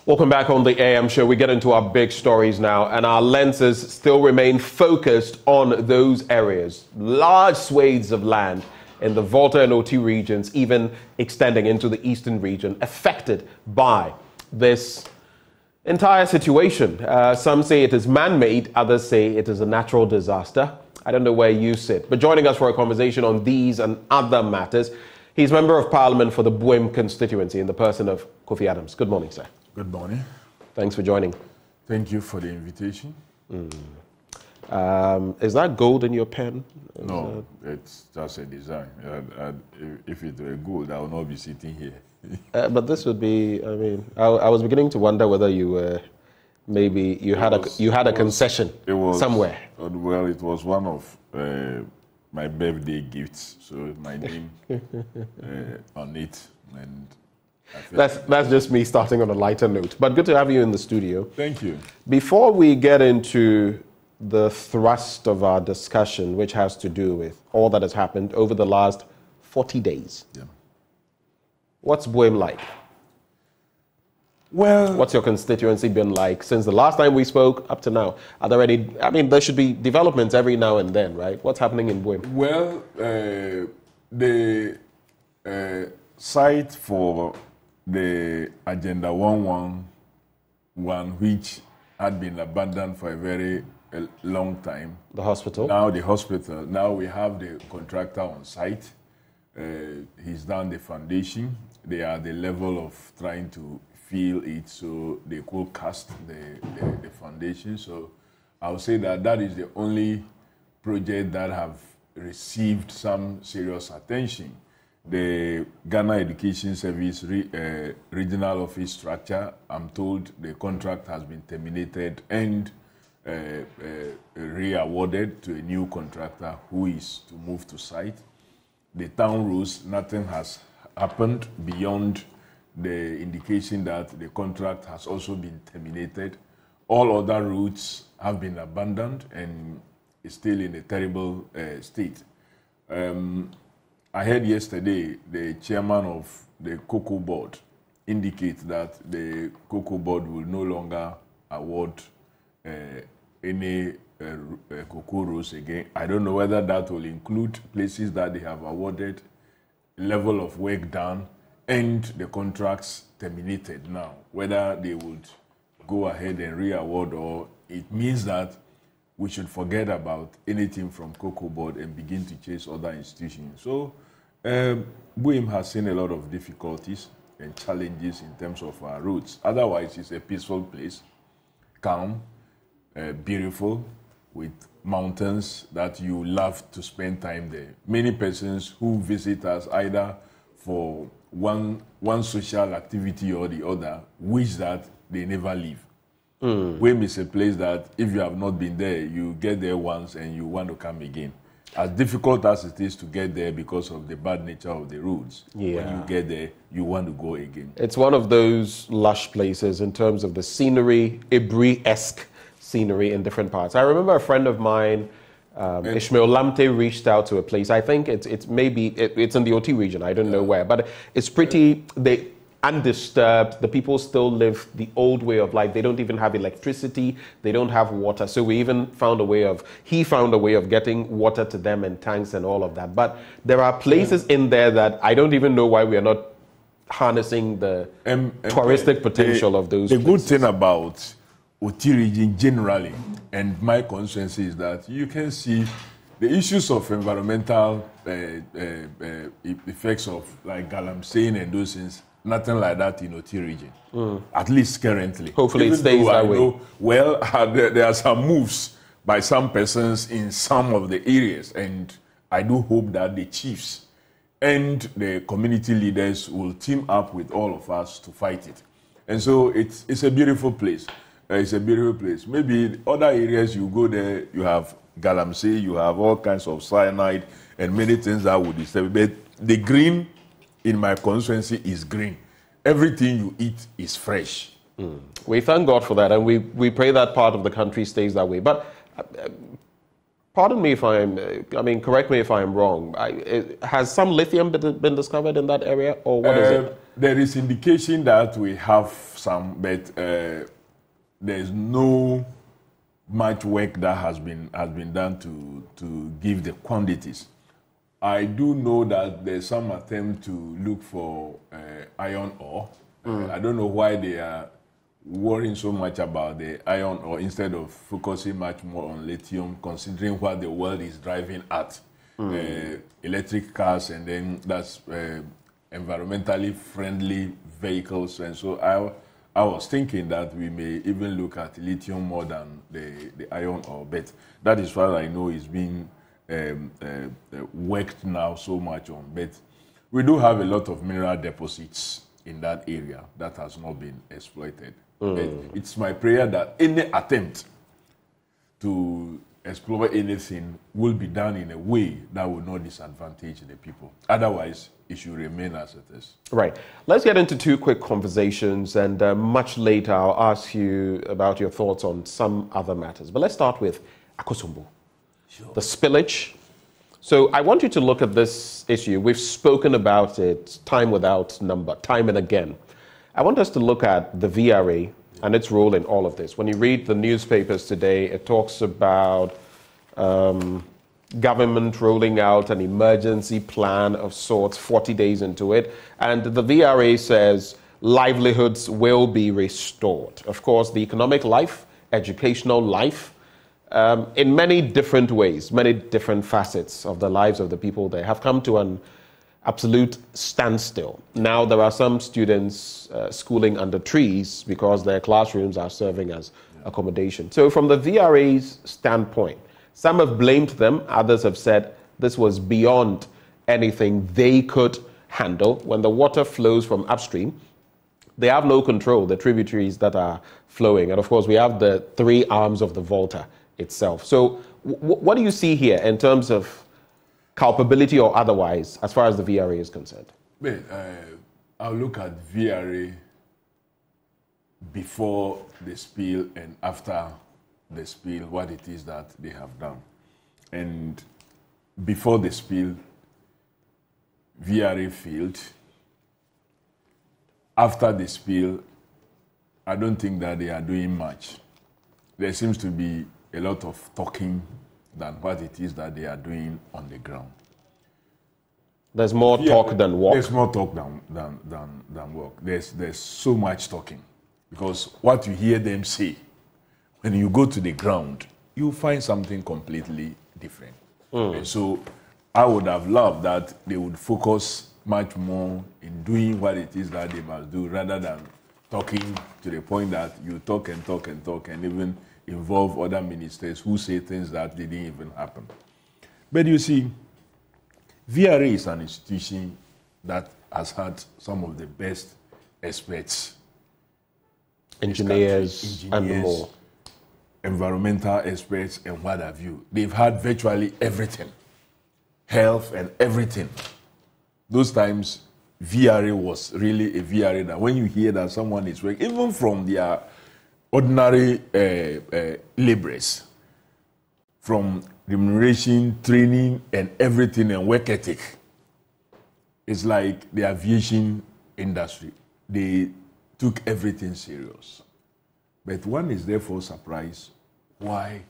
Welcome back on the AM show. We get into our big stories now, and our lenses still remain focused on those areas. Large swathes of land in the Volta and OT regions, even extending into the eastern region, affected by this entire situation. Some say it is man-made, others say it is a natural disaster. I don't know where you sit. But joining us for a conversation on these and other matters, he's Member of Parliament for the Buem constituency in the person of Kofi Adams. Good morning, sir. Good morning. Thanks for joining. Thank you for the invitation. Is that gold in your pen? No, it's just a design. If it were gold, I would not be sitting here. But this would be, I mean, I was beginning to wonder whether you were, maybe you had a concession somewhere. Well, it was one of my birthday gifts, so my name on it. And that's just me starting on a lighter note. But good to have you in the studio. Thank you. Before we get into the thrust of our discussion, which has to do with all that has happened over the last 40 days. Yeah. What's Buem like? Well, what's your constituency been like since the last time we spoke up to now? Are there any, I mean, there should be developments every now and then, right? What's happening in Buem? Well, the site for the Agenda 111, which had been abandoned for a very long time. The hospital? Now the hospital. Now we have the contractor on site. He's done the foundation. They are at the level of trying to fill it so they could cast the foundation. So I would say that is the only project that have received some serious attention. The Ghana Education Service regional office structure, I'm told the contract has been terminated and re-awarded to a new contractor who is to move to site. The town roads, nothing has happened beyond the indication that the contract has also been terminated. All other routes have been abandoned and is still in a terrible state. I heard yesterday the chairman of the cocoa board indicate that the cocoa board will no longer award any cocoa rows again. I don't know whether that will include places that they have awarded, level of work done, and the contracts terminated now. Whether they would go ahead and re-award, or it means that we should forget about anything from cocoa board and begin to chase other institutions. So Buem has seen a lot of difficulties and challenges in terms of our roads. Otherwise, it's a peaceful place, calm, beautiful, with mountains that you love to spend time there. Many persons who visit us either for one social activity or the other wish that they never leave. Buem is a place that if you have not been there, you get there once and you want to come again. As difficult as it is to get there because of the bad nature of the roads, when you get there, you want to go again. It's one of those lush places in terms of the scenery, Ibri-esque scenery in different parts. I remember a friend of mine, Ishmael Lamte, reached out to a place. I think it's in the OT region. I don't know where, but it's pretty undisturbed. The people still live the old way of life. They don't even have electricity. They don't have water. So he found a way of getting water to them in tanks and all of that. But there are places in there that I don't even know why we are not harnessing the touristic potential of those places. The good thing about OT region generally, and my constituency, is that you can see the issues of environmental effects of like galamsey and those things. Nothing like that in OT region, at least currently. Hopefully it stays that way. Well, there are some moves by some persons in some of the areas, and I do hope that the chiefs and the community leaders will team up with all of us to fight it. And so it's a beautiful place. It's a beautiful place. Maybe other areas you go there, you have galamsey, you have all kinds of cyanide and many things that would disturb. But the green in my constituency is green. Everything you eat is fresh. We thank God for that, and we pray that part of the country stays that way. But pardon me if correct me if I'm wrong. Has some lithium been discovered in that area, or what is it? There is indication that we have some, but there's no much work that has been done to give the quantities. I do know that there's some attempt to look for iron ore. I don't know why they are worrying so much about the iron ore instead of focusing much more on lithium, considering what the world is driving at. Electric cars, and then that's environmentally friendly vehicles. And so I was thinking that we may even look at lithium more than the iron ore. But that is what I know is being worked now so much on. But we do have a lot of mineral deposits in that area that has not been exploited. But it's my prayer that any attempt to explore anything will be done in a way that will not disadvantage the people. Otherwise, it should remain as it is. Right. Let's get into two quick conversations, and much later I'll ask you about your thoughts on some other matters. But let's start with Akosombo, the spillage. So I want you to look at this issue. We've spoken about it time without number, time and again. I want us to look at the VRA and its role in all of this. When you read the newspapers today, it talks about government rolling out an emergency plan of sorts 40 days into it. And the VRA says livelihoods will be restored. Of course, the economic life, educational life, in many different ways, many different facets of the lives of the people there have come to an absolute standstill. Now there are some students schooling under trees because their classrooms are serving as accommodation. So from the VRA's standpoint, some have blamed them, others have said this was beyond anything they could handle. When the water flows from upstream, they have no control, the tributaries that are flowing. And of course, we have the three arms of the Volta itself. So what do you see here in terms of culpability or otherwise, as far as the VRA is concerned? Well, I'll look at VRA before the spill and after the spill, what it is that they have done. And before the spill, VRA failed. After the spill, I don't think that they are doing much. There seems to be a lot of talking than what it is that they are doing on the ground. There's more talk than walk? There's more talk than walk. There's so much talking. Because what you hear them say, when you go to the ground, you find something completely different. And so I would have loved that they would focus much more in doing what it is that they must do rather than talking to the point that you talk and talk and talk and even involve other ministers who say things that didn't even happen. But you see, VRA is an institution that has had some of the best experts, engineers and more, environmental experts and what have you. They've had virtually everything, health and everything. Those times, VRA was really a VRA that when you hear that someone is working, even from their ordinary laborers, from remuneration, training, and everything, and work ethic, it's like the aviation industry. They took everything serious. But one is therefore surprised why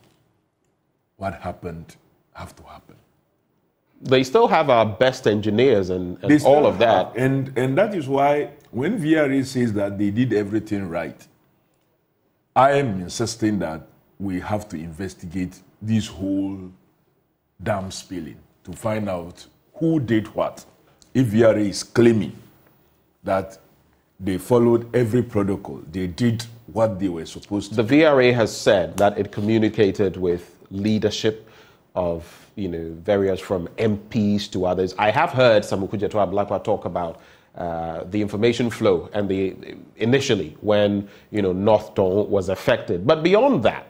what happened have to happen. They still have our best engineers and all of that. And that is why when VRA says that they did everything right, I am insisting that we have to investigate this whole dam spilling to find out who did what. If VRA is claiming that they followed every protocol, they did what they were supposed to. The VRA has said that it communicated with leadership of, various from MPs to others. I have heard Samuel Kujato Ablakwa talk about the information flow and initially when North Tongue was affected. But beyond that,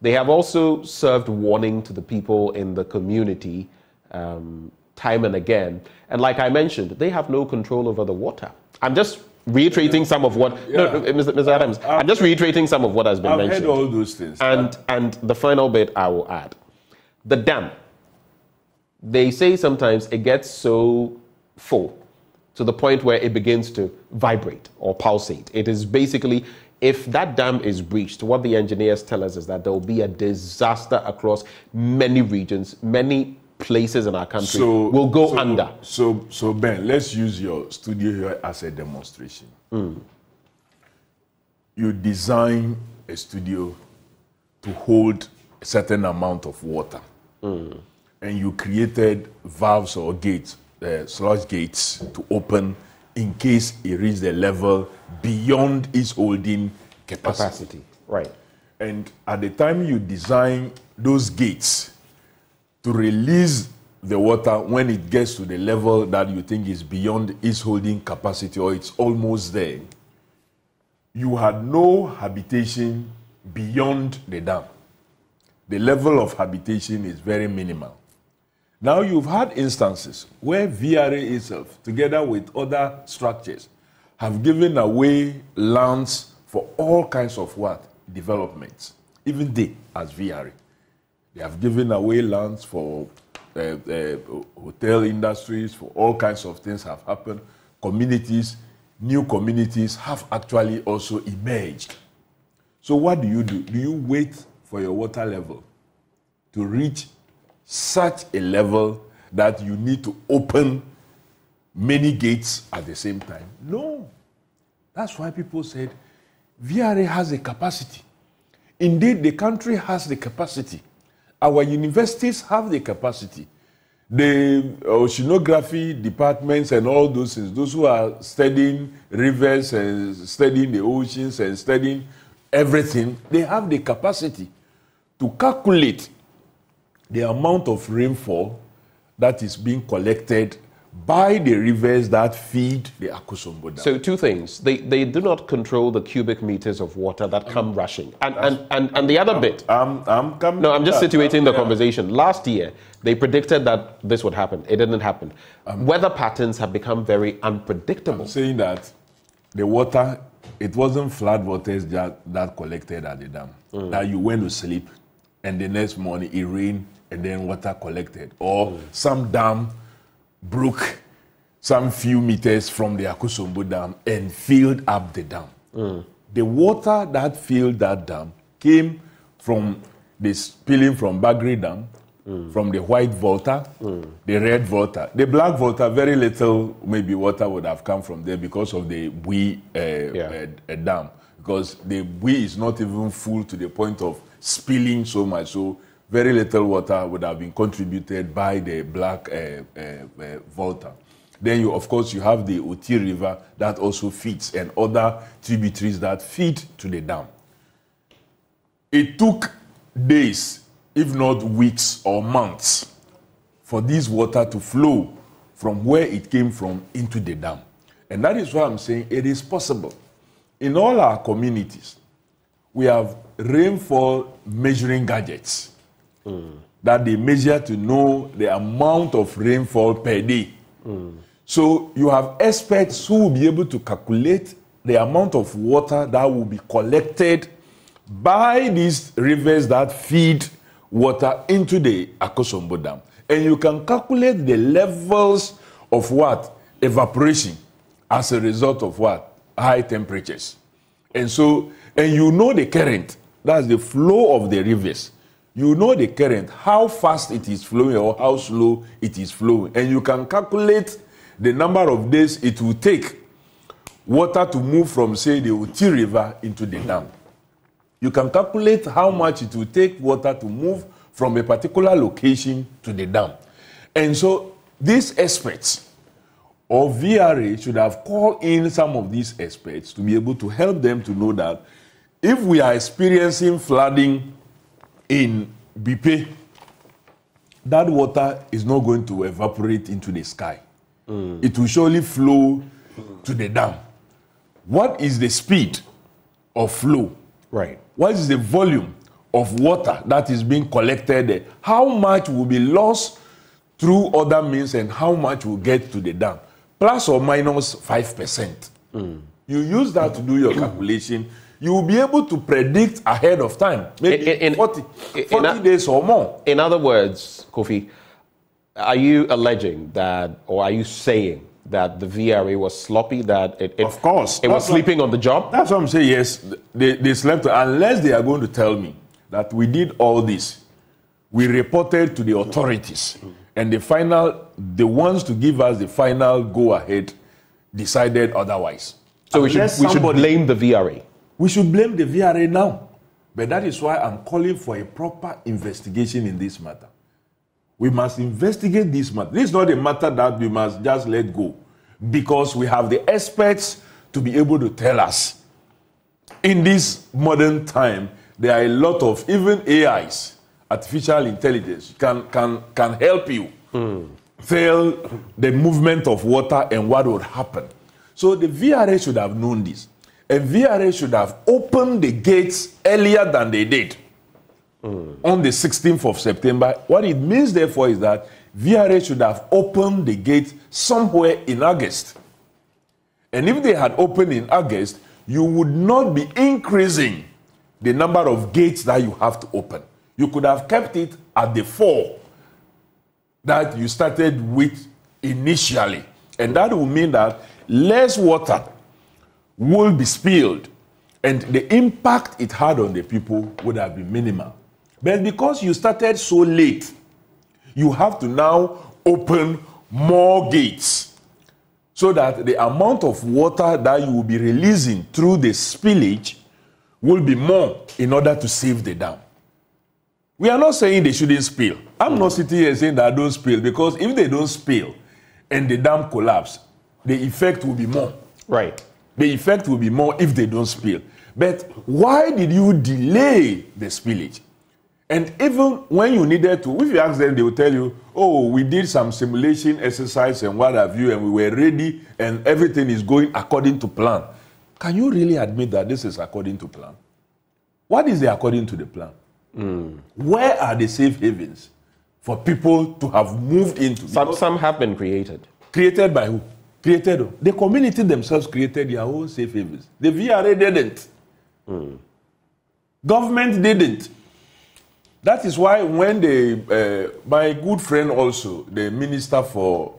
they have also served warning to the people in the community time and again. And like I mentioned, they have no control over the water. I'm just reiterating some of what Mr. Adams. I'm just reiterating some of what has been mentioned. I've heard all those things. And the final bit I will add, the dam. They say sometimes it gets so full to the point where it begins to vibrate or pulsate. It is basically, if that dam is breached, what the engineers tell us is that there will be a disaster across many regions, many places in our country will go under. So Ben, let's use your studio here as a demonstration. You design a studio to hold a certain amount of water, and you created valves or gates, slush gates, to open in case it reaches the level beyond its holding capacity. Right. And at the time you design those gates to release the water when it gets to the level that you think is beyond its holding capacity or it's almost there, you had no habitation beyond the dam. The level of habitation is very minimal. Now you've had instances where VRA itself, together with other structures, have given away lands for all kinds of developments. Even they, as VRA, they have given away lands for hotel industries, for all kinds of things have happened. Communities, new communities have actually also emerged. So what do? Do you wait for your water level to reach such a level that you need to open many gates at the same time? No. That's why people said VRA has the capacity. Indeed, the country has the capacity. Our universities have the capacity. The oceanography departments and all those things, those who are studying rivers and studying the oceans and studying everything, they have the capacity to calculate the amount of rainfall that is being collected by the rivers that feed the Akosombo Dam. So two things. They do not control the cubic meters of water that come rushing. And the other bit. I'm just situating the conversation. Last year, they predicted that this would happen. It didn't happen. Weather patterns have become very unpredictable. I'm saying that the water, it wasn't flood waters that collected at the dam. That you went to sleep and the next morning it rained and then water collected. Or some dam broke some few meters from the Akosombo Dam and filled up the dam. The water that filled that dam came from the spilling from Bagri Dam, from the white volta, the red volta. The black volta, very little maybe water would have come from there because of the Bui dam. Because the Bui is not even full to the point of spilling so much. So very little water would have been contributed by the black volta. Then you have the Oti River that also feeds and other tributaries that feed to the dam. It took days, if not weeks or months, for this water to flow from where it came from into the dam. And that is why I'm saying it is possible. In all our communities, we have rainfall measuring gadgets that they measure to know the amount of rainfall per day. So you have experts who will be able to calculate the amount of water that will be collected by these rivers that feed water into the Akosombo Dam. And you can calculate the levels of evaporation as a result of high temperatures. And you know the current, that's the flow of the rivers. You know the current, how fast it is flowing or how slow it is flowing. And you can calculate the number of days it will take water to move from, say, the Oti River into the dam. You can calculate how much it will take water to move from a particular location to the dam. And so these experts or VRA should have called in some of these experts to be able to help them to know that if we are experiencing flooding in Bipe, that water is not going to evaporate into the sky. It will surely flow to the dam. What is the speed of flow? Right. What is the volume of water that is being collected there? How much will be lost through other means and how much will get to the dam? Plus or minus 5%. You use that to do your calculation. You will be able to predict ahead of time, maybe 40 days or more. In other words, Kofi, are you alleging that, or are you saying that the VRA was sloppy, that of course, it was sleeping on the job? That's what I'm saying, yes. They slept, unless they are going to tell me that we did all this. We reported to the authorities, and the ones to give us the final go-ahead decided otherwise. So we should blame the VRA. We should blame the VRA now. But that is why I'm calling for a proper investigation in this matter. We must investigate this matter. This is not a matter that we must just let go, because we have the experts to be able to tell us. In this modern time, there are a lot of, even AIs, artificial intelligence, can help you tell the movement of water and what would happen. So the VRA should have known this. And VRA should have opened the gates earlier than they did. On the 16th of September. What it means, therefore, is that VRA should have opened the gate somewhere in August. And if they had opened in August, you would not be increasing the number of gates that you have to open. You could have kept it at the 4 that you started with initially. And that will mean that less water will be spilled, and the impact it had on the people would have been minimal. But because you started so late, you have to now open more gates so that the amount of water that you will be releasing through the spillage will be more in order to save the dam. We are not saying they shouldn't spill. I'm not sitting here saying that don't spill, because if they don't spill and the dam collapse, the effect will be more. Right. The effect will be more if they don't spill. But why did you delay the spillage? And even when you needed to, if you ask them, they will tell you, oh, we did some simulation exercise and what have you, and we were ready, and everything is going according to plan. Can you really admit that this is according to plan? What is the according to the plan? Where are the safe havens for people to have moved into? Some have been created. Created by who? The community themselves created their own safe havens. The VRA didn't. Government didn't. That is why when my good friend also, the Minister for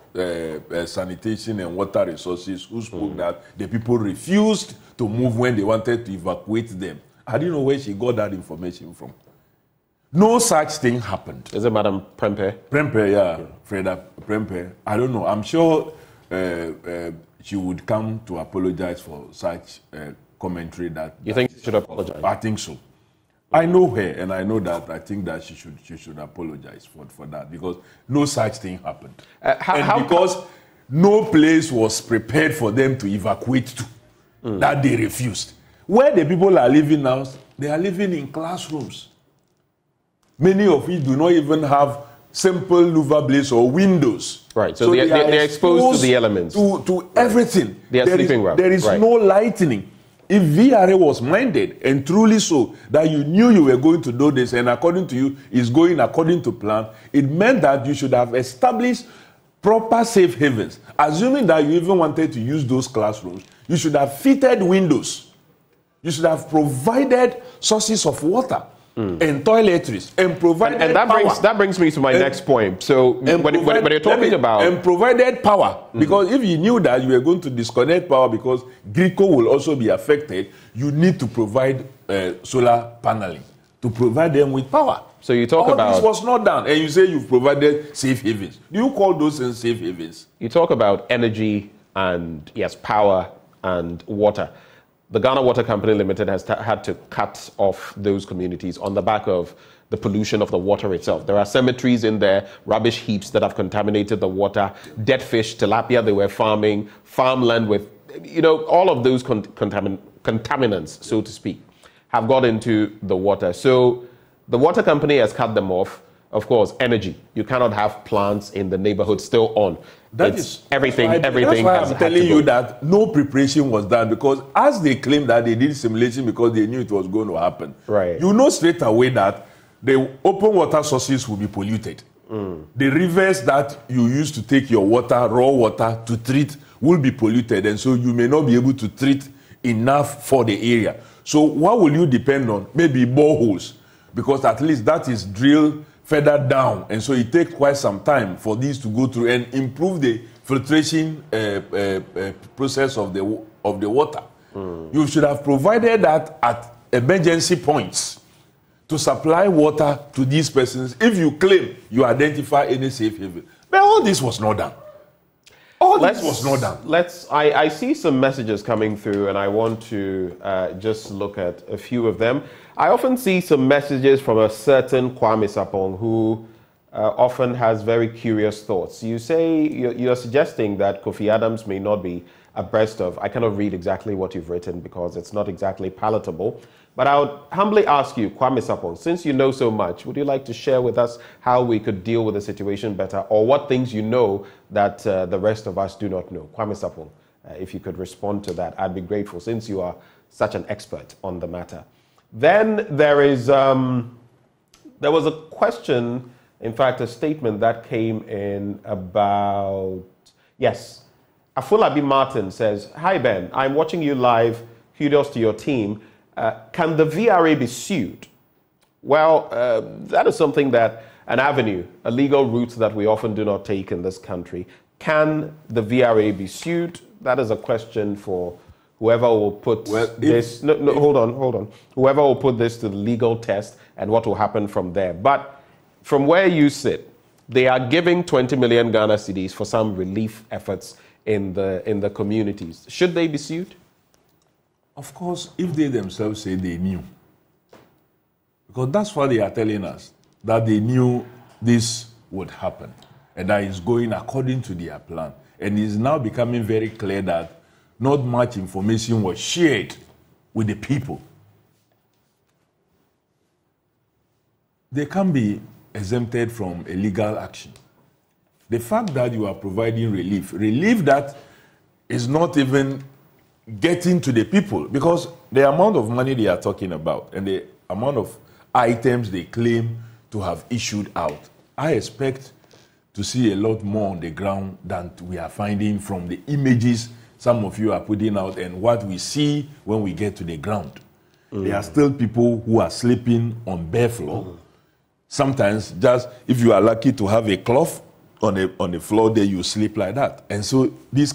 Sanitation and Water Resources, who spoke that the people refused to move when they wanted to evacuate them. I didn't know where she got that information from. No such thing happened. Is it Madam Prempeh? Prempeh, yeah. Freda Prempeh. I don't know. I'm sure she would come to apologize for such commentary. You think she should apologize? I think so. I know her, and I know that. I think that she should apologize for that, because no such thing happened. Because no place was prepared for them to evacuate to, that they refused. Where the people are living now, they are living in classrooms. Many of you do not even have simple louver blades or windows. Right, so they're exposed to the elements. To everything. They are sleeping well. There is no lightning. If VRA was minded, and truly so, that you knew you were going to do this, and according to you, is going according to plan, it meant that you should have established proper safe havens. Assuming that you even wanted to use those classrooms, you should have fitted windows. You should have provided sources of water and toiletries, and provided power. That brings me to my next point. So when you're talking about... And provided power, because if you knew that you were going to disconnect power because Grico will also be affected, you need to provide solar paneling to provide them with power. So you talk about... All this was not done, and you say you've provided safe havens. Do you call those things safe havens? You talk about energy and, yes, power and water. The Ghana Water Company Limited has had to cut off those communities on the back of the pollution of the water itself. There are cemeteries in there, rubbish heaps that have contaminated the water, dead fish, tilapia they were farming, farmland with, all of those contaminants, so to speak, have got into the water. So the water company has cut them off. Of course, energy. You cannot have plants in the neighborhood still on. Everything. That's why I'm telling you that no preparation was done, because as they claim that they did simulation because they knew it was going to happen, right? You know straight away that the open water sources will be polluted. The rivers that you use to take your water, raw water, to treat will be polluted, and so you may not be able to treat enough for the area. So what will you depend on? Maybe boreholes, because at least that is drilled further down, and so it takes quite some time for these to go through and improve the filtration process of the water. You should have provided that at emergency points to supply water to these persons if you claim you identify any safe haven. But all this was not done. This was not done. I see some messages coming through, and I want to just look at a few of them. I often see some messages from a certain Kwame Sapong who often has very curious thoughts. You say you're suggesting that Kofi Adams may not be abreast of. I cannot read exactly what you've written because it's not exactly palatable. But I would humbly ask you, Kwame Sapong, since you know so much, would you like to share with us how we could deal with the situation better, or what things you know that the rest of us do not know? Kwame Sapong, if you could respond to that, I'd be grateful, since you are such an expert on the matter. Then there was a question, in fact, a statement that came in about, yes, Afolabi Martin says, "Hi Ben, I'm watching you live. Kudos to your team. Can the VRA be sued?" Well, that is something that, an avenue, a legal route that we often do not take in this country. Can the VRA be sued? That is a question for whoever will put hold on. Whoever will put this to the legal test and what will happen from there. But from where you sit, they are giving 20 million Ghana cedis for some relief efforts in the communities. Should they be sued? Of course, if they themselves say they knew. Because that's what they are telling us, that they knew this would happen and that it's going according to their plan. And it's now becoming very clear that not much information was shared with the people. They can be exempted from a legal action. The fact that you are providing relief that is not even getting to the people, because the amount of money they are talking about and the amount of items they claim to have issued out, I expect to see a lot more on the ground than we are finding from the images some of you are putting out and what we see when we get to the ground. There are still people who are sleeping on bare floor. Sometimes, just if you are lucky to have a cloth on the floor there, you sleep like that. And so this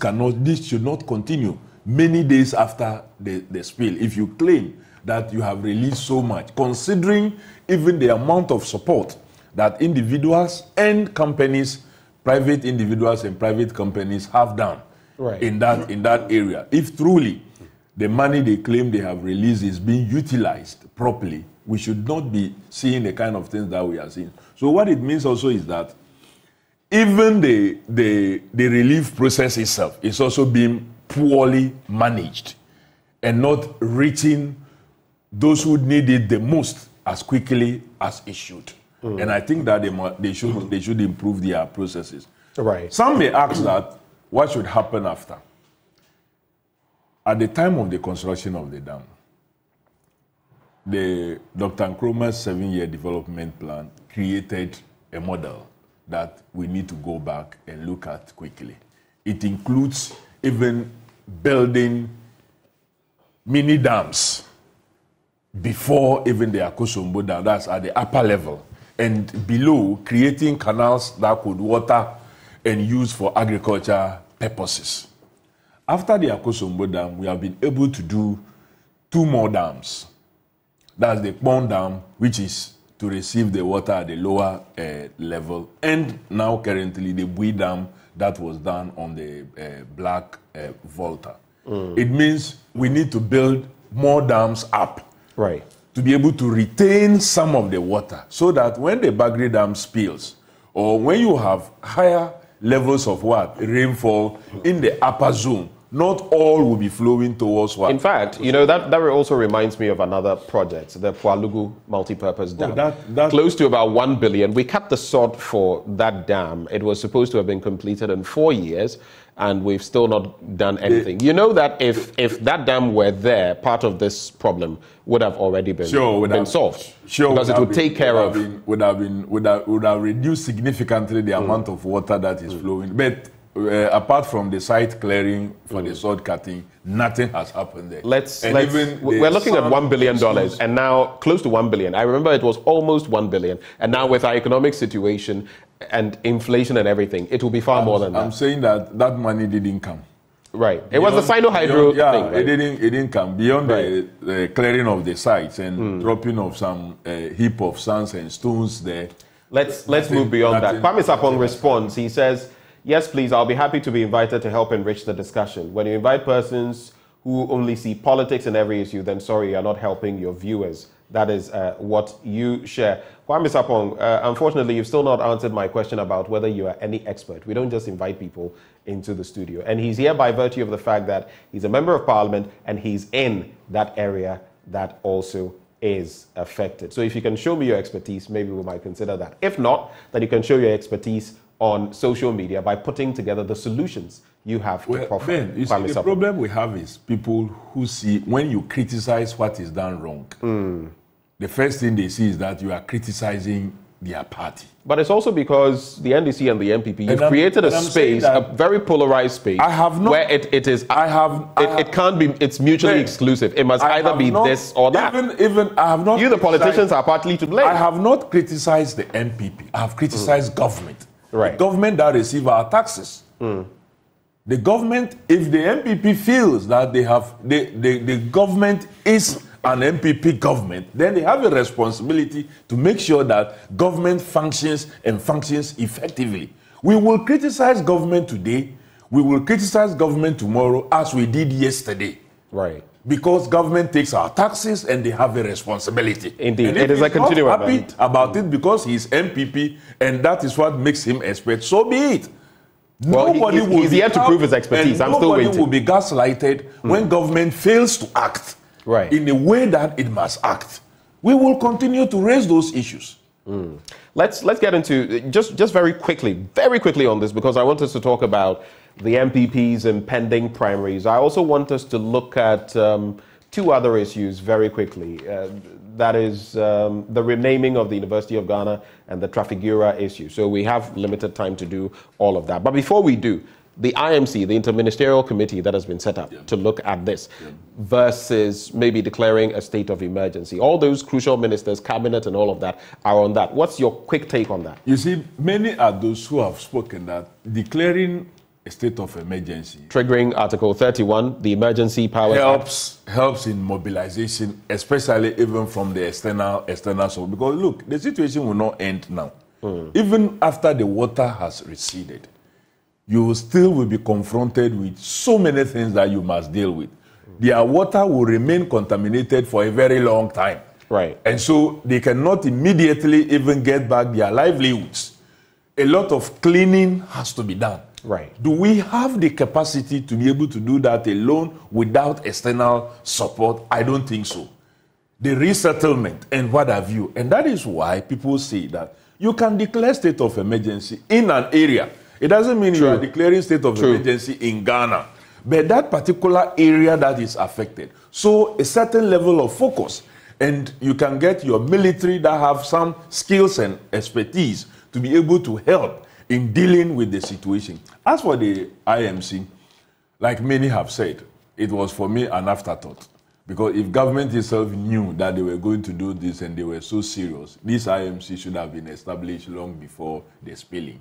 should not continue many days after the spill. If you claim that you have released so much, considering even the amount of support that individuals and companies, private individuals and private companies have done in that area, if truly the money they claim they have released is being utilized properly, we should not be seeing the kind of things that we are seeing. So what it means also is that even the relief process itself is also being poorly managed and not reaching those who need it the most as quickly as it should. And I think that they should improve their processes. Right. Some may ask that what should happen after. At the time of the construction of the dam, the Dr. Nkrumah's 7-year development plan created a model that we need to go back and look at quickly. It includes even building mini dams before even the Akosombo Dam, that's at the upper level, and below creating canals that could water and use for agriculture purposes. After the Akosombo Dam, we have been able to do 2 more dams. That's the Pond Dam, which is to receive the water at the lower level, and now currently the Bui Dam that was done on the Black Volta. It means we need to build more dams up to be able to retain some of the water, so that when the Bagri Dam spills, or when you have higher levels of rainfall in the upper zone, not all will be flowing towards what. In fact, you know, that also reminds me of another project, the Pualugu multipurpose dam. Close to about 1 billion. We cut the sod for that dam. It was supposed to have been completed in 4 years, and we've still not done anything. You know that if that dam were there, part of this problem would have already been solved. Because it would take care of. Would have reduced significantly the amount of water that is flowing. But apart from the site clearing for the sod cutting, nothing has happened there. We're looking at $1 billion, and now close to 1 billion. I remember it was almost 1 billion, and now with our economic situation, and inflation and everything, it will be far more than that. I'm saying that that money didn't come. Right. It was the Sino-Hydro thing, right? it didn't come. Beyond the clearing of the sites and dropping of some heap of sands and stones there. Let's move beyond that. Kwame Sapong responds. He says, yes, please, I'll be happy to be invited to help enrich the discussion. When you invite persons who only see politics in every issue, then sorry, you're not helping your viewers. That is what you share. Kwame Sapong, unfortunately, you've still not answered my question about whether you are any expert. We don't just invite people into the studio. And he's here by virtue of the fact that he's a member of parliament and he's in that area that also is affected. So if you can show me your expertise, maybe we might consider that. If not, then you can show your expertise on social media by putting together the solutions you have to profit. Ben, you see, the problem we have is people who see when you criticize what is done wrong, the first thing they see is that you are criticizing their party. But it's also because the NDC and the MPP, you've created a space, a very polarized space, where it can't be, it's mutually exclusive. It must either be this or that. Even I have not. You, the politicians, are partly to blame. I have not criticized the MPP. I have criticized government. Right. The government that receive our taxes. The government, if the MPP feels that they have, the government is an MPP government, then they have a responsibility to make sure that government functions and functions effectively. We will criticize government today, we will criticize government tomorrow as we did yesterday. Right. Because government takes our taxes and they have a responsibility. Indeed, and it is a continuum. If he's not happy about it because he's MPP and that is what makes him expert, so be it. Well, he's yet to prove his expertise. I'm still waiting. Nobody will be gaslighted when government fails to act in a way that it must act. We will continue to raise those issues. Let's get into just very quickly on this, because I want us to talk about the MPP's impending primaries. I also want us to look at two other issues very quickly. That is the renaming of the University of Ghana and the Trafigura issue. So we have limited time to do all of that. But before we do, the IMC, the Interministerial Committee that has been set up to look at this versus maybe declaring a state of emergency. All those crucial ministers, cabinet and all of that are on that. What's your quick take on that? You see, many are those who have spoken that declaring a state of emergency, triggering Article 31, the Emergency Powers helps in mobilization, especially even from the external source. Because look, the situation will not end now. Even after the water has receded, you still will be confronted with so many things that you must deal with. Their water will remain contaminated for a very long time. Right. And so they cannot immediately even get back their livelihoods. A lot of cleaning has to be done. Right. Do we have the capacity to be able to do that alone without external support? I don't think so. The resettlement and what have you. And that is why people say that you can declare state of emergency in an area. It doesn't mean you are declaring state of emergency in Ghana, but that particular area that is affected. So a certain level of focus, and you can get your military that have some skills and expertise to be able to help in dealing with the situation. As for the IMC, like many have said, it was for me an afterthought. Because if government itself knew that they were going to do this and they were so serious, this IMC should have been established long before the spilling.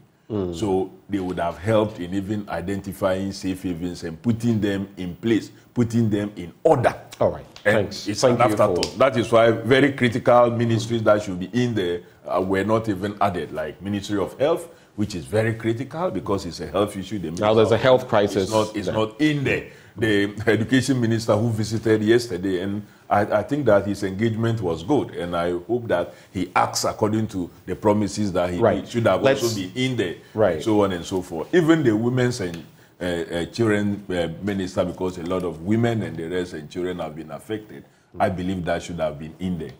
So they would have helped in even identifying safe havens and putting them in place, putting them in order. All right. Thanks. It's an afterthought. That is why very critical ministries that should be in there were not even added, like Ministry of Health, which is very critical because it's a health issue. Now there's a health crisis. It's not in there. The education minister who visited yesterday, and I think that his engagement was good, and I hope that he acts according to the promises that he should have also been in there, and so on and so forth. Even the women's and children minister, because a lot of women and the rest and children have been affected, I believe that should have been in there.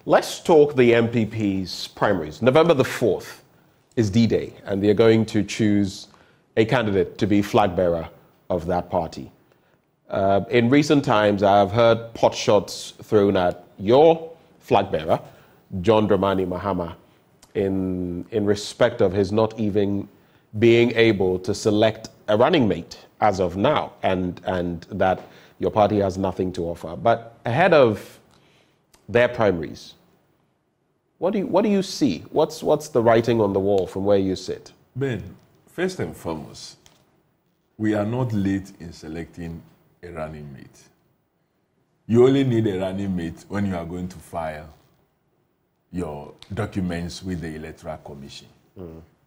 Let's talk the MPP's primaries. November the 4th is D-Day, and they're going to choose a candidate to be flag bearer of that party. In recent times, I've heard pot shots thrown at your flag bearer, John Dramani Mahama, in respect of his not even being able to select a running mate as of now, and that your party has nothing to offer. But ahead of their primaries, What do you see? What's the writing on the wall from where you sit? Ben, first and foremost, we are not late in selecting a running mate. You only need a running mate when you are going to file your documents with the Electoral Commission.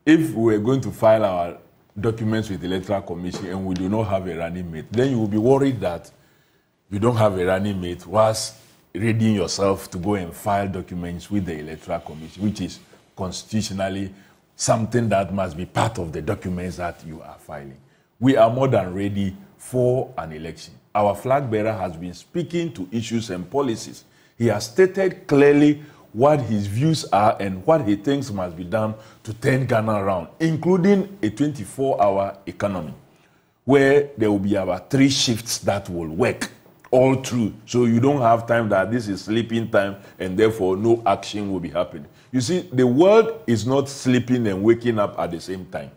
If we're going to file our documents with the Electoral Commission and we do not have a running mate, then you will be worried that you don't have a running mate whilst readying yourself to go and file documents with the Electoral Commission, which is constitutionally something that must be part of the documents that you are filing. We are more than ready for an election. Our flag bearer has been speaking to issues and policies. He has stated clearly what his views are and what he thinks must be done to turn Ghana around, including a 24-hour economy, where there will be about 3 shifts that will work all through. So you don't have time that this is sleeping time and therefore no action will be happening. You see, the world is not sleeping and waking up at the same time.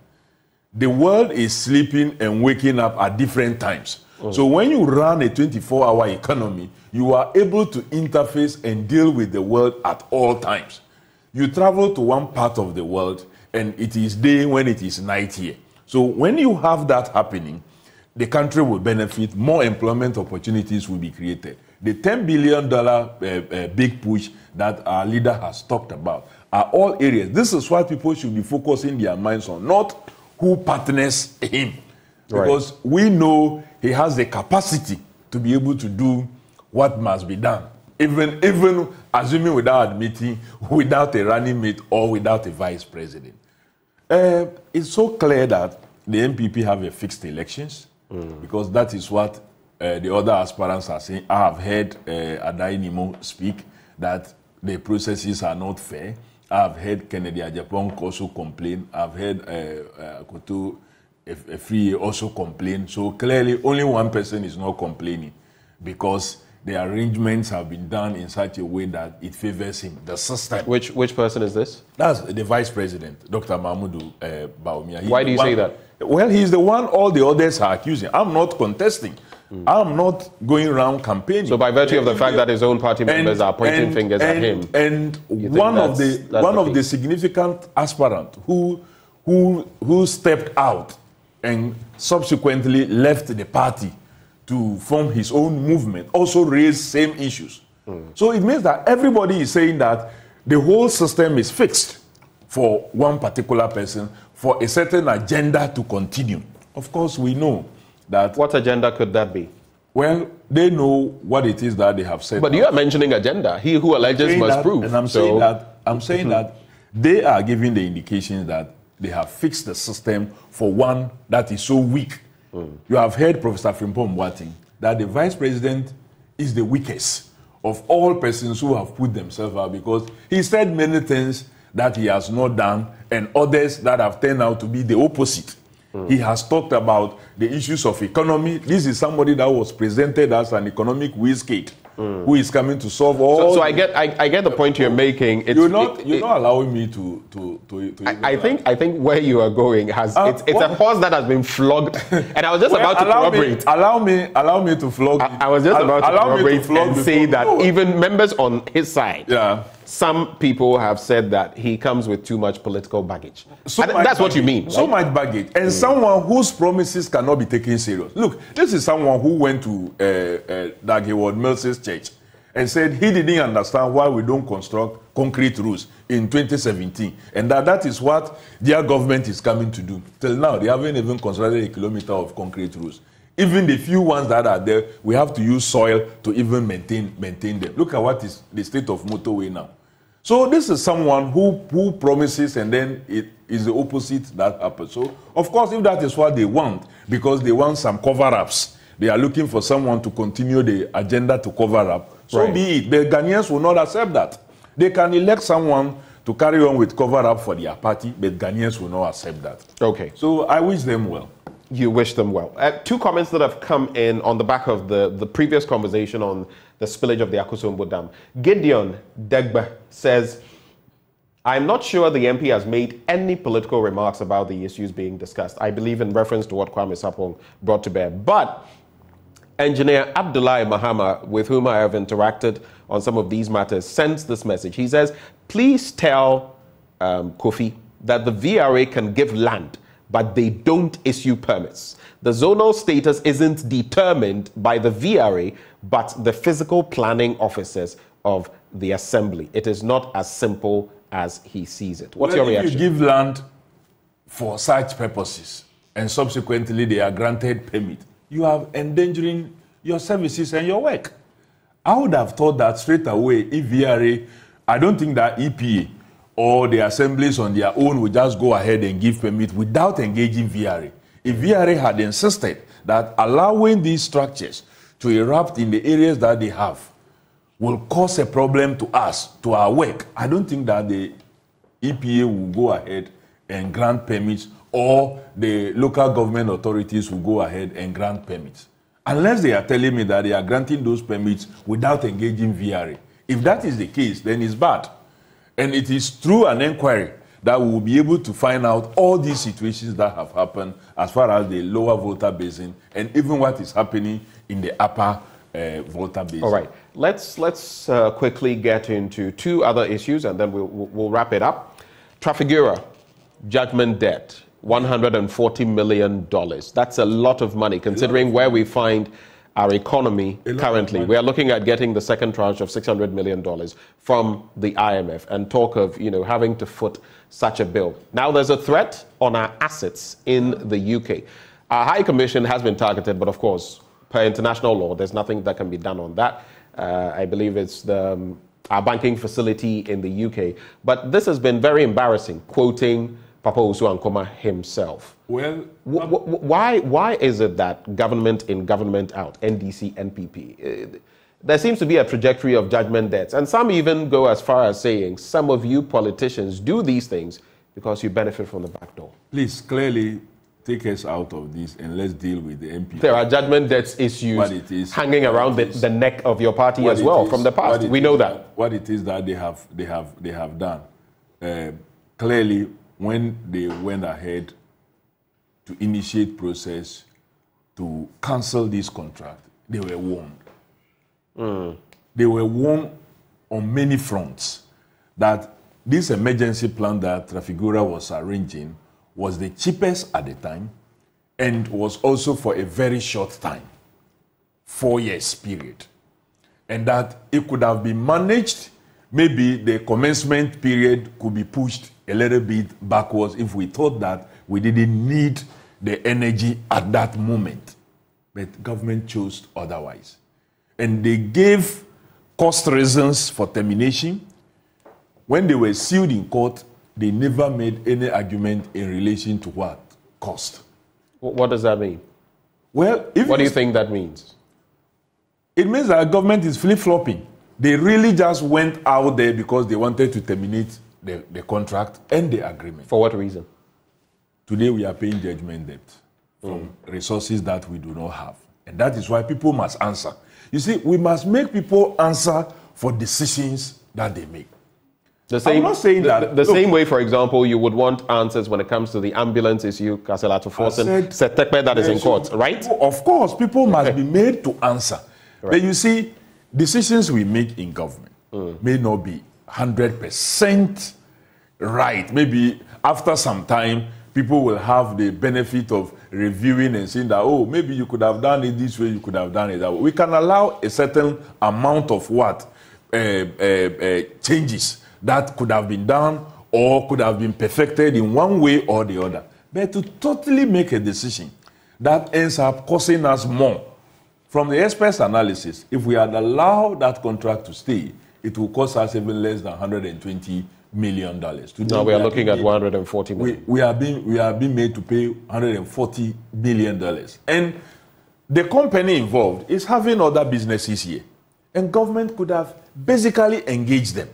The world is sleeping and waking up at different times. So when you run a 24-hour economy, you are able to interface and deal with the world at all times. You travel to one part of the world and it is day when it is night here. So when you have that happening, the country will benefit, more employment opportunities will be created. The $10 billion big push that our leader has talked about are all areas. This is what people should be focusing their minds on, not who partners him. Because we know he has the capacity to be able to do what must be done, even assuming without admitting, without a running mate or without a vice president. It's so clear that the MPP have a fixed elections, because that is what the other aspirants are saying. I have heard Adai Nimo speak that the processes are not fair. I've heard Kennedy Ajapong also complain. I've heard Koto Free also complain. So clearly only one person is not complaining, because the arrangements have been done in such a way that it favors him, the system. Which person is this? That's the vice president, Dr. Mahmoud Bawumia. Why do you say that? Well, he's the one all the others are accusing. I'm not contesting. I'm not going around campaigning. So by virtue of the fact that his own party members are pointing fingers at him. And one of the significant aspirants who stepped out and subsequently left the party to form his own movement also raised same issues. So it means that everybody is saying that the whole system is fixed for one particular person, for a certain agenda to continue. Of course, we know that... What agenda could that be? Well, they know what it is that they have said. But you are mentioning agenda. He who alleges must prove. And I'm saying that they are giving the indications that they have fixed the system for one that is so weak. You have heard Professor Frimpong Boateng that the vice president is the weakest of all persons who have put themselves out, because he said many things that he has not done and others that have turned out to be the opposite. He has talked about the issues of economy. This is somebody that was presented as an economic wizkid who is coming to solve all. So I get the point you're making. You're not allowing me to I think where you are going has it's a horse that has been flogged, and I was just about to corroborate. Allow me to flog. I was just about to corroborate and say that even members on his side. Yeah. Some people have said that he comes with too much political baggage. That's what you mean, right? So much baggage. And someone whose promises cannot be taken serious. Look, this is someone who went to Dag Heward Mills's church and said he didn't understand why we don't construct concrete roads in 2017. And that is what their government is coming to do. Till now, they haven't even constructed a kilometer of concrete roads. Even the few ones that are there, we have to use soil to even maintain them. Look at what is the state of motorway now. So this is someone who promises and then it is the opposite that happens. So, of course, if that is what they want, because they want some cover-ups, they are looking for someone to continue the agenda to cover up, so be it. The Ghanaians will not accept that. They can elect someone to carry on with cover-up for their party, but Ghanaians will not accept that. Okay. So I wish them well. You wish them well. 2 comments that have come in on the back of the previous conversation on the spillage of the Akosombo Dam. Gideon Degba says, I'm not sure the MP has made any political remarks about the issues being discussed. I believe in reference to what Kwame Sapong brought to bear. But Engineer Abdullahi Mahama, with whom I have interacted on some of these matters, sends this message. He says, please tell Kofi that the VRA can give land, but they don't issue permits. The zonal status isn't determined by the VRA, but the physical planning officers of the assembly. It is not as simple as he sees it. What's your reaction? If you give land for such purposes and subsequently they are granted permit, you are endangering your services and your work. I would have thought that straight away if VRA, I don't think that EPA or the assemblies on their own will just go ahead and give permit without engaging VRA. If VRA had insisted that allowing these structures to erupt in the areas that they have will cause a problem to us, to our work, I don't think that the EPA will go ahead and grant permits, or the local government authorities will go ahead and grant permits. Unless they are telling me that they are granting those permits without engaging VRA. If that is the case, then it's bad. And it is through an inquiry that we will be able to find out all these situations that have happened as far as the lower Volta Basin and even what is happening in the upper Volta Basin. All right. Let's quickly get into two other issues and then we'll wrap it up. Trafigura, judgment debt, $140 million. That's a lot of money considering where we find our economy currently. We are looking at getting the second tranche of $600 million from the IMF and talk of, having to foot such a bill. Now there's a threat on our assets in the UK. Our High Commission has been targeted, but of course, per international law, there's nothing that can be done on that. I believe it's our banking facility in the UK. But this has been very embarrassing, quoting Papa Usu Ankoma himself. Well, why is it that government in, government out, NDC, NPP, there seems to be a trajectory of judgment debts, and some even go as far as saying some of you politicians do these things because you benefit from the back door? Please, clearly take us out of this and let's deal with the NPP. There are judgment debts issues hanging around the neck of your party as well from the past. We know that. What it is that they have done. Clearly, when they went ahead to initiate process to cancel this contract, they were warned. They were warned on many fronts that this emergency plan that Trafigura was arranging was the cheapest at the time and was also for a very short time, 4 years period. And that it could have been managed, maybe the commencement period could be pushed a little bit backwards if we thought that we didn't need the energy at that moment. But government chose otherwise. And they gave cost reasons for termination. When they were sued in court, they never made any argument in relation to what? Cost. What does that mean? Well, what do you think that means? It means that government is flip-flopping. They really just went out there because they wanted to terminate the contract and the agreement. For what reason? Today we are paying judgment debt from resources that we do not have. And that is why people must answer. You see, we must make people answer for decisions that they make. I'm not saying that. The same way, for example, you would want answers when it comes to the ambulance issue, Kaselato Forsen, that is in court, right? Of course, people must be made to answer. Right. But you see, decisions we make in government may not be 100% right. Maybe after some time, people will have the benefit of reviewing and saying that, oh, maybe you could have done it this way, you could have done it that way. We can allow a certain amount of changes that could have been done or could have been perfected in one way or the other. But to totally make a decision that ends up costing us more, from the experts' analysis, if we had allowed that contract to stay, it will cost us even less than $120 million. Today, now we are looking at $140 million. We are being made to pay $140 million. And the company involved is having other businesses here. And government could have basically engaged them.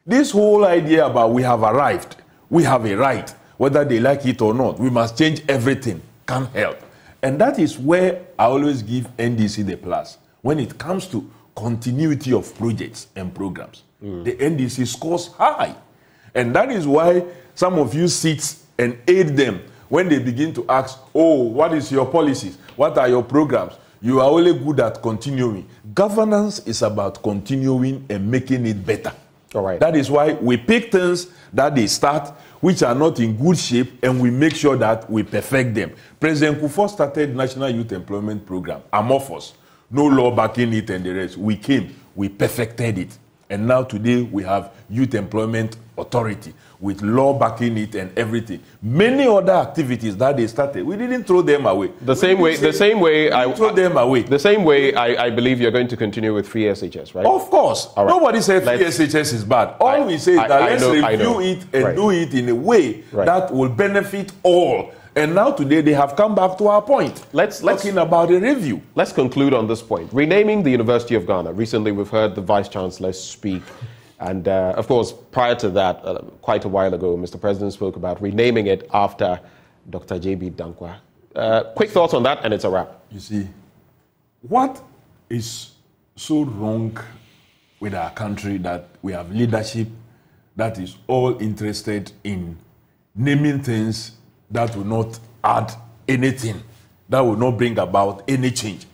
This whole idea about we have arrived, we have a right, whether they like it or not, we must change everything, can't help. And that is where I always give NDC the plus. When it comes to continuity of projects and programs, the NDC scores high. And that is why some of you sit and aid them when they begin to ask, oh, what is your policies? What are your programs? You are only good at continuing. Governance is about continuing and making it better. All right. That is why we pick things that they start which are not in good shape, and we make sure that we perfect them. President Kufuor started National Youth Employment Program, amorphous, no law backing it and the rest. We came, we perfected it. And now today we have Youth Employment Authority with law backing it and everything. Many other activities that they started, we didn't throw them away. The same way I throw them away. The same way I believe you're going to continue with free SHS, right? Of course. Right. Nobody said free SHS is bad. All we say is that let's review it and do it in a way that will benefit all. And now today they have come back to our point. Let's talking about a review. Let's conclude on this point. Renaming the University of Ghana. Recently we've heard the Vice Chancellor speak. And of course, prior to that, quite a while ago, Mr. President spoke about renaming it after Dr. J.B. Dankwa. Quick thoughts on that, and it's a wrap. You see, what is so wrong with our country that we have leadership that is all interested in naming things that will not add anything, that will not bring about any change.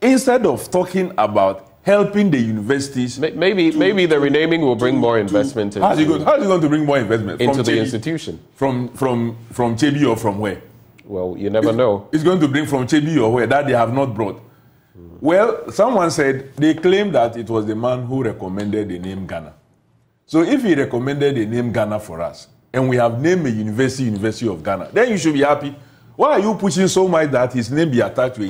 Instead of talking about helping the universities. Maybe the renaming will bring more investment. How is it going to bring more investment? Into the institution. From Chebi or from where? Well, you never know. It's going to bring from Chebi or where? That they have not brought. Well, someone said they claimed that it was the man who recommended the name Ghana. So if he recommended the name Ghana for us, and we have named a University of Ghana, then you should be happy. Why are you pushing so much that his name be attached to a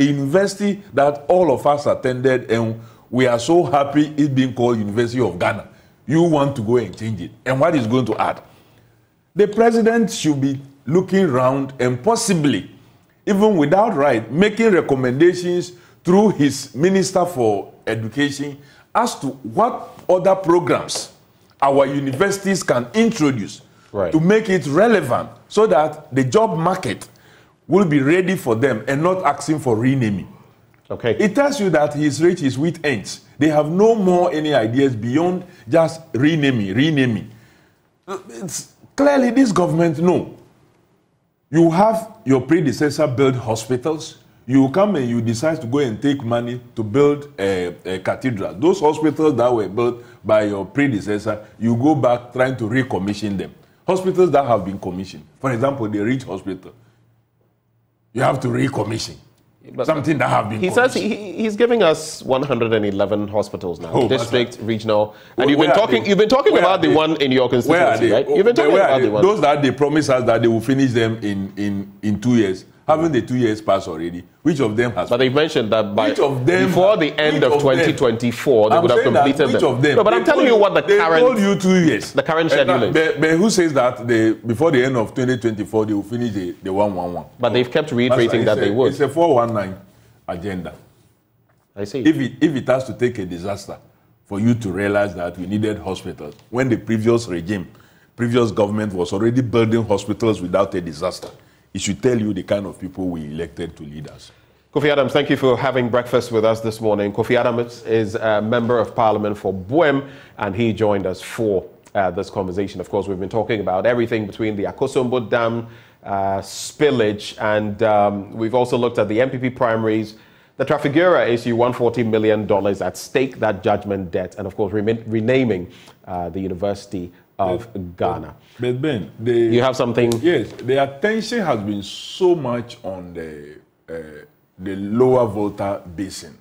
university that all of us attended, and we are so happy it being called University of Ghana? You want to go and change it, and what is going to add? The president should be looking around and possibly, even without right, making recommendations through his Minister for Education as to what other programs our universities can introduce to make it relevant, so that the job market will be ready for them and not asking for renaming. Okay. It tells you that his reach is with ends. They have no more any ideas beyond just renaming. It's clearly this government, no. You have your predecessor build hospitals. You come and you decide to go and take money to build a cathedral. Those hospitals that were built by your predecessor, you go back trying to recommission them. Hospitals that have been commissioned, for example, the Rich Hospital, you have to recommission something that have been commissioned. He says he's giving us 111 hospitals now, district, regional, and you've been talking about the one in your constituency, right? You've been talking about the one. Those that they promise us that they will finish them in 2 years. Haven't the 2 years passed already? Which of them has? But they've mentioned that before the end of 2024, they would have completed them. No, but I'm telling you what the current. They told you 2 years. The current schedule is. But who says that before the end of 2024 they will finish the 111? But they've kept reiterating that they would. It's a 419 agenda. I see. If it has to take a disaster for you to realize that we needed hospitals, when the previous government was already building hospitals without a disaster, it should tell you the kind of people we elected to lead us. Kofi Adams, thank you for having breakfast with us this morning. Kofi Adams is a member of parliament for Boem, and he joined us for this conversation. Of course, we've been talking about everything between the Akosombo Dam spillage, and we've also looked at the MPP primaries, the Trafigura issue, $140 million at stake, that judgment debt, and of course renaming the University of Ghana. But Ben, you have something? Yes, the attention has been so much on the lower Volta basin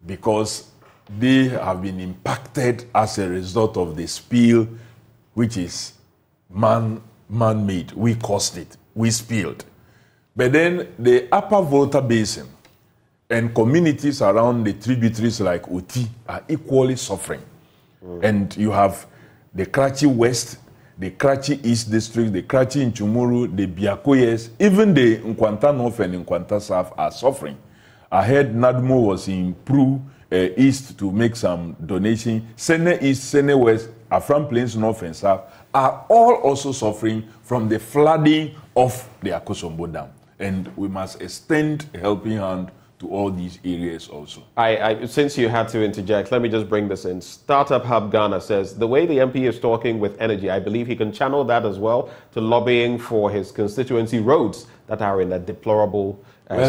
because they have been impacted as a result of the spill, which is man-made. We caused it. We spilled. But then the upper Volta basin and communities around the tributaries like Oti are equally suffering. And you have the Karachi West, the Karachi East District, the Karachi Nchumuru, the Biakoyes, even the Nkwanta North and Nkwanta South are suffering. I heard Nadmo was in Pru East to make some donation. Sene East, Sene West, Afram Plains North and South are all also suffering from the flooding of the Akosombo Dam. And we must extend a helping hand to all these areas also. Since you had to interject, let me just bring this in. Startup Hub Ghana says, the way the MP is talking with energy, I believe he can channel that as well to lobbying for his constituency roads that are in a deplorable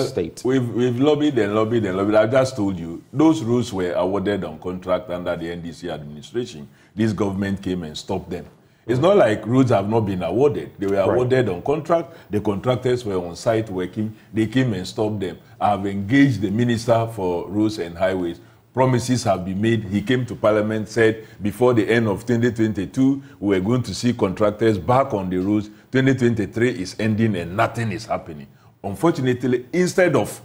state. We've lobbied and lobbied and lobbied. I just told you, those roads were awarded on contract under the NDC administration. This government came and stopped them. It's not like roads have not been awarded. They were awarded on contract. The contractors were on site working. They came and stopped them. I have engaged the Minister for Roads and Highways. Promises have been made. He came to Parliament, said before the end of 2022, we were going to see contractors back on the roads. 2023 is ending and nothing is happening. Unfortunately, instead of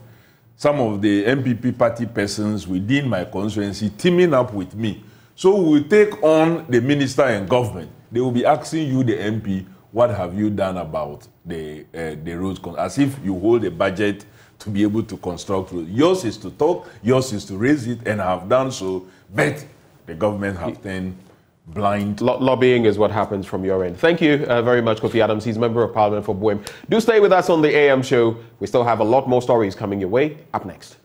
some of the MPP party persons within my constituency teaming up with me, so we will take on the minister and government. They will be asking you, the MP, what have you done about the roads, as if you hold a budget to be able to construct roads. Yours is to talk, yours is to raise it, and I have done so, but the government have turned blind. Lobbying is what happens from your end. Thank you very much, Kofi Adams. He's Member of Parliament for Buem. Do stay with us on the AM show. We still have a lot more stories coming your way. Up next.